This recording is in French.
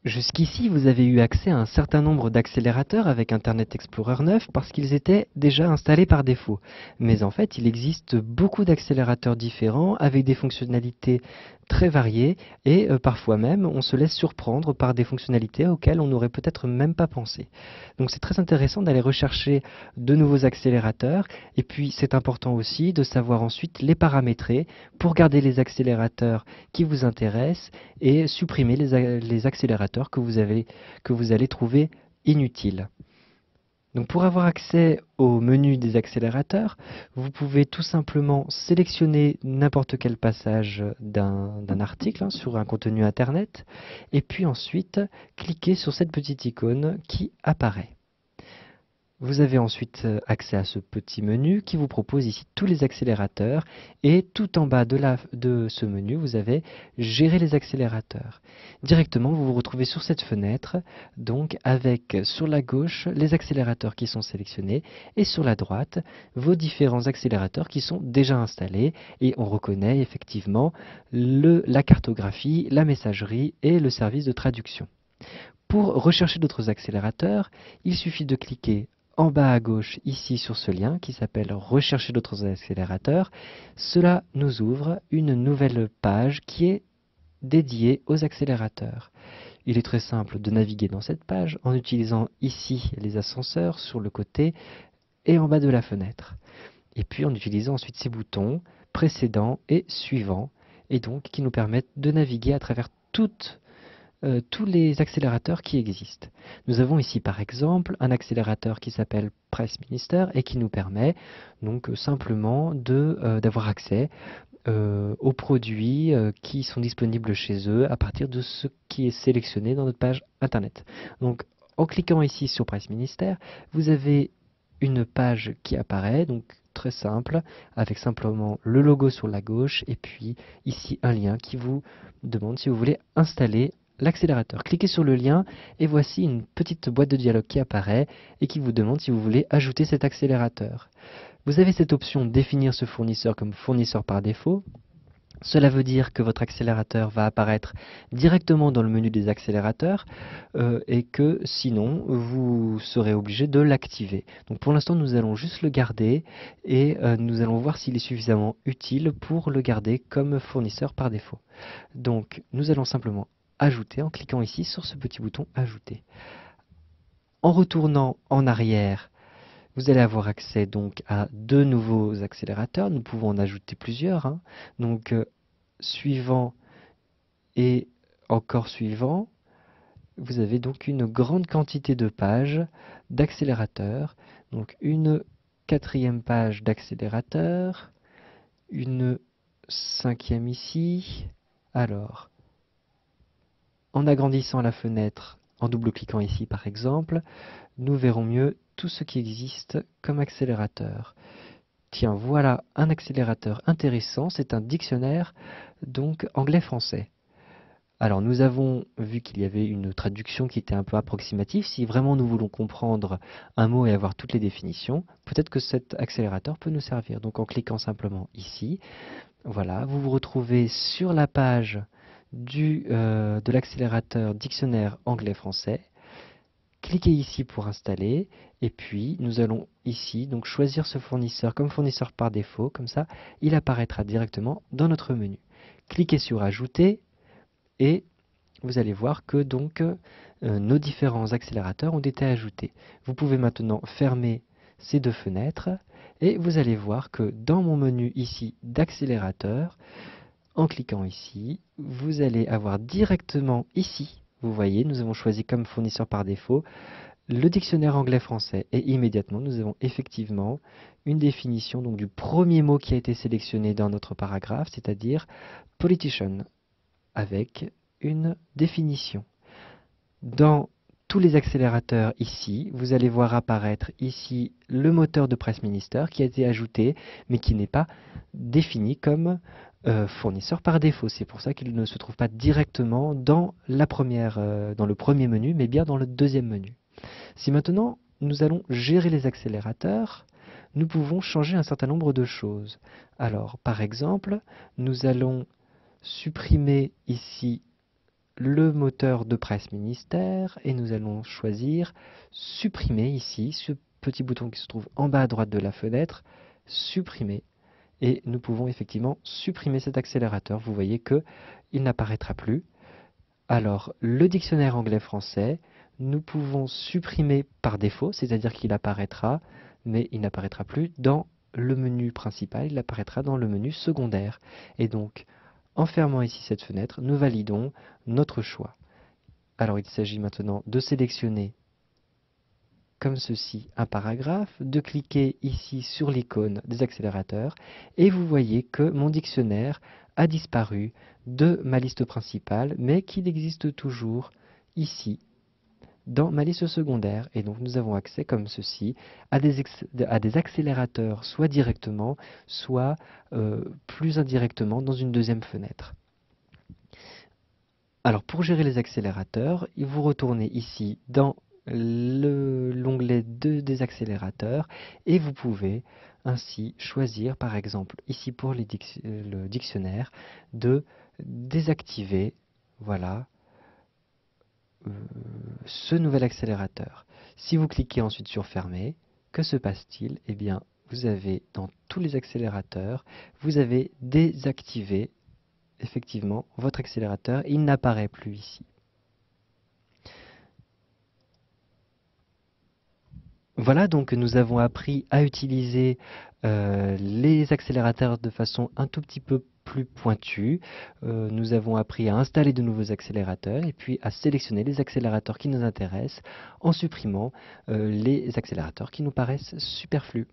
Jusqu'ici, vous avez eu accès à un certain nombre d'accélérateurs avec Internet Explorer 9 parce qu'ils étaient déjà installés par défaut. Mais en fait, il existe beaucoup d'accélérateurs différents avec des fonctionnalités très variées et parfois même, on se laisse surprendre par des fonctionnalités auxquelles on n'aurait peut-être même pas pensé. Donc c'est très intéressant d'aller rechercher de nouveaux accélérateurs et puis c'est important aussi de savoir ensuite les paramétrer pour garder les accélérateurs qui vous intéressent et supprimer les accélérateurs que vous allez trouver inutiles. Donc pour avoir accès au menu des accélérateurs, vous pouvez tout simplement sélectionner n'importe quel passage d'un article sur un contenu internet et puis ensuite cliquer sur cette petite icône qui apparaît. Vous avez ensuite accès à ce petit menu qui vous propose ici tous les accélérateurs et tout en bas de ce menu, vous avez Gérer les accélérateurs. Directement, vous vous retrouvez sur cette fenêtre, donc avec sur la gauche les accélérateurs qui sont sélectionnés et sur la droite vos différents accélérateurs qui sont déjà installés et on reconnaît effectivement la cartographie, la messagerie et le service de traduction. Pour rechercher d'autres accélérateurs, il suffit de cliquer en bas à gauche ici sur ce lien qui s'appelle Rechercher d'autres accélérateurs. Cela nous ouvre une nouvelle page qui est dédiée aux accélérateurs. Il est très simple de naviguer dans cette page en utilisant ici les ascenseurs sur le côté et en bas de la fenêtre. Et puis en utilisant ensuite ces boutons précédents et suivants et donc qui nous permettent de naviguer à travers tous les accélérateurs qui existent. Nous avons ici par exemple un accélérateur qui s'appelle Press Minister et qui nous permet donc simplement d'avoir accès aux produits qui sont disponibles chez eux à partir de ce qui est sélectionné dans notre page internet. Donc en cliquant ici sur Press Minister, vous avez une page qui apparaît, donc très simple, avec simplement le logo sur la gauche et puis ici un lien qui vous demande si vous voulez installer l'accélérateur. Cliquez sur le lien et voici une petite boîte de dialogue qui apparaît et qui vous demande si vous voulez ajouter cet accélérateur. Vous avez cette option définir ce fournisseur comme fournisseur par défaut. Cela veut dire que votre accélérateur va apparaître directement dans le menu des accélérateurs et que sinon vous serez obligé de l'activer. Donc pour l'instant nous allons juste le garder et nous allons voir s'il est suffisamment utile pour le garder comme fournisseur par défaut. Donc nous allons simplement ajouter en cliquant ici sur ce petit bouton ajouter. En retournant en arrière, vous allez avoir accès donc à deux nouveaux accélérateurs. Nous pouvons en ajouter plusieurs. Donc suivant et encore suivant, vous avez donc une grande quantité de pages d'accélérateurs. Donc une quatrième page d'accélérateur, une cinquième ici. Alors, en agrandissant la fenêtre, en double-cliquant ici par exemple, nous verrons mieux tout ce qui existe comme accélérateur. Tiens, voilà un accélérateur intéressant, c'est un dictionnaire, donc anglais-français. Alors nous avons vu qu'il y avait une traduction qui était un peu approximative. Si vraiment nous voulons comprendre un mot et avoir toutes les définitions, peut-être que cet accélérateur peut nous servir. Donc en cliquant simplement ici, voilà, vous vous retrouvez sur la page de l'accélérateur dictionnaire anglais-français. Cliquez ici pour installer et puis nous allons ici donc choisir ce fournisseur comme fournisseur par défaut, comme ça il apparaîtra directement dans notre menu. Cliquez sur ajouter et vous allez voir que donc nos différents accélérateurs ont été ajoutés. Vous pouvez maintenant fermer ces deux fenêtres et vous allez voir que dans mon menu ici d'accélérateur, en cliquant ici, vous allez avoir directement ici, vous voyez, nous avons choisi comme fournisseur par défaut le dictionnaire anglais-français et immédiatement nous avons effectivement une définition donc, du premier mot qui a été sélectionné dans notre paragraphe, c'est-à-dire politician, avec une définition. Dans tous les accélérateurs ici, vous allez voir apparaître ici le moteur de Press Minister qui a été ajouté mais qui n'est pas défini comme fournisseur par défaut. C'est pour ça qu'il ne se trouve pas directement dans dans le premier menu mais bien dans le deuxième menu. Si maintenant nous allons gérer les accélérateurs, nous pouvons changer un certain nombre de choses. Alors par exemple, nous allons supprimer ici le moteur de presse ministère et nous allons choisir supprimer ici, ce petit bouton qui se trouve en bas à droite de la fenêtre, supprimer. Et nous pouvons effectivement supprimer cet accélérateur. Vous voyez que il n'apparaîtra plus. Alors, le dictionnaire anglais-français, nous pouvons supprimer par défaut, c'est-à-dire qu'il apparaîtra, mais il n'apparaîtra plus dans le menu principal, il apparaîtra dans le menu secondaire. Et donc, en fermant ici cette fenêtre, nous validons notre choix. Alors, il s'agit maintenant de sélectionner comme ceci un paragraphe, de cliquer ici sur l'icône des accélérateurs et vous voyez que mon dictionnaire a disparu de ma liste principale mais qu'il existe toujours ici dans ma liste secondaire et donc nous avons accès comme ceci à des accélérateurs soit directement soit plus indirectement dans une deuxième fenêtre. Alors pour gérer les accélérateurs, vous retournez ici dans l'onglet des accélérateurs et vous pouvez ainsi choisir par exemple ici pour le dictionnaire de désactiver voilà ce nouvel accélérateur. Si vous cliquez ensuite sur fermer, que se passe-t-il? Eh bien vous avez dans tous les accélérateurs, vous avez désactivé effectivement votre accélérateur, il n'apparaît plus ici. Voilà, donc nous avons appris à utiliser les accélérateurs de façon un tout petit peu plus pointue. Nous avons appris à installer de nouveaux accélérateurs et puis à sélectionner les accélérateurs qui nous intéressent en supprimant les accélérateurs qui nous paraissent superflus.